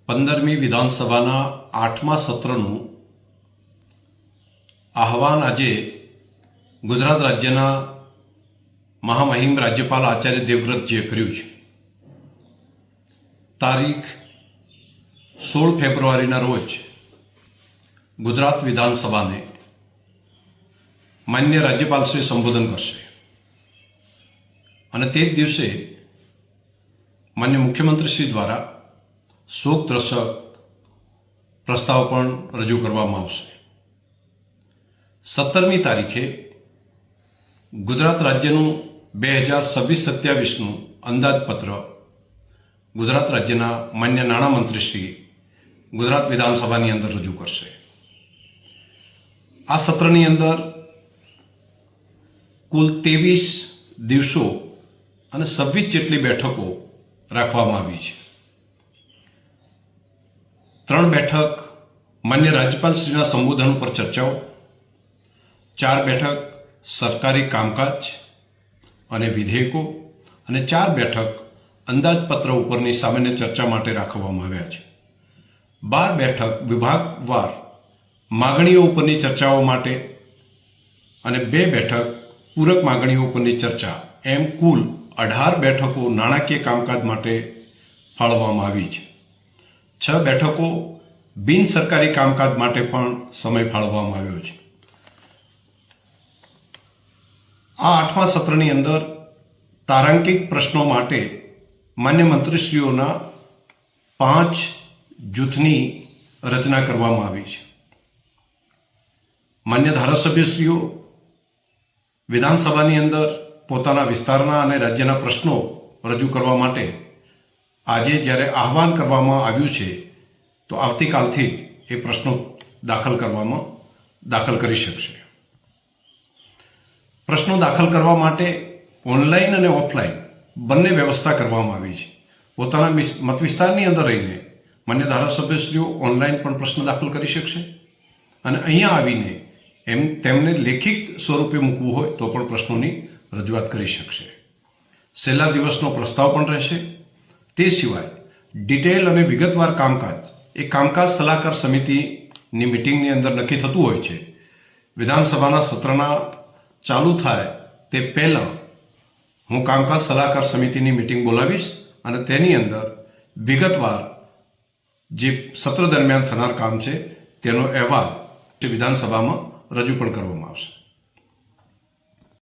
15મી વિધાનસભાના 8મા સત્રનું આહવાન આજે ગુજરાત રાજ્યના મહામહિમ રાજ્યપાલ આચાર્ય દેવવ્રતજીએ કર્યું છે. તારીખ 16 ફેબ્રુઆરીના રોજ ગુજરાત વિધાનસભાને માન્ય રાજ્યપાલશ્રી સંબોધન કરશે અને તે જ દિવસે માન્ય મુખ્યમંત્રીશ્રી દ્વારા શોકદર્શક પ્રસ્તાવ પણ રજૂ કરવામાં આવશે. 17મી તારીખે ગુજરાત રાજ્યનું 2026-27નું અંદાજપત્ર ગુજરાત રાજ્યના માન્ય નાણામંત્રીશ્રી ગુજરાત વિધાનસભાની અંદર રજૂ કરશે. આ સત્રની અંદર કુલ 23 દિવસો અને 26 જેટલી બેઠકો રાખવામાં આવી છે. 3 બેઠક માન્ય રાજ્યપાલશ્રીના સંબોધન ઉપર ચર્ચાઓ, 4 બેઠક સરકારી કામકાજ અને વિધેયકો અને 4 બેઠક અંદાજપત્ર ઉપરની સામાન્ય ચર્ચા માટે રાખવામાં આવ્યા છે. 12 બેઠક વિભાગવાર માગણીઓ ઉપરની ચર્ચાઓ માટે અને 2 બેઠક પૂરક માગણીઓ ઉપરની ચર્ચા, એમ કુલ 18 બેઠકો નાણાકીય કામકાજ માટે ફાળવવામાં આવી છે. 6 બેઠકો બિન સરકારી કામકાજ માટે પણ સમય ફાળવવામાં આવ્યો છે. આ 8મા સત્રની અંદર તારાંકિક પ્રશ્નો માટે માન્ય મંત્રીશ્રીઓના 5 જૂથની રચના કરવામાં આવી છે. માન્ય ધારાસભ્યશ્રીઓ વિધાનસભાની અંદર પોતાના વિસ્તારના અને રાજ્યના પ્રશ્નો રજૂ કરવા માટે આજે જ્યારે આહવાન કરવામાં આવ્યું છે તો આવતીકાલથી જ એ પ્રશ્નો દાખલ કરી શકશે. પ્રશ્નો દાખલ કરવા માટે ઓનલાઈન અને ઓફલાઈન બંને વ્યવસ્થા કરવામાં આવી છે. પોતાના મત વિસ્તારની અંદર રહીને માન્ય ધારાસભ્યશ્રીઓ ઓનલાઈન પણ પ્રશ્ન દાખલ કરી શકશે અને અહીંયા આવીને તેમને લેખિત સ્વરૂપે મૂકવું હોય તો પણ પ્રશ્નોની રજૂઆત કરી શકશે. છેલ્લા દિવસનો પ્રસ્તાવ પણ રહેશે. તે સિવાય ડિટેલ અને વિગતવાર કામકાજ એ કામકાજ સલાહકાર સમિતિની મિટિંગની અંદર નક્કી થતું હોય છે. વિધાનસભાના સત્રના ચાલુ થાય તે પહેલાં હું કામકાજ સલાહકાર સમિતિની મિટિંગ બોલાવીશ અને તેની અંદર વિગતવાર જે સત્ર દરમિયાન થનાર કામ છે તેનો અહેવાલ વિધાનસભામાં રજૂ પણ કરવામાં આવશે.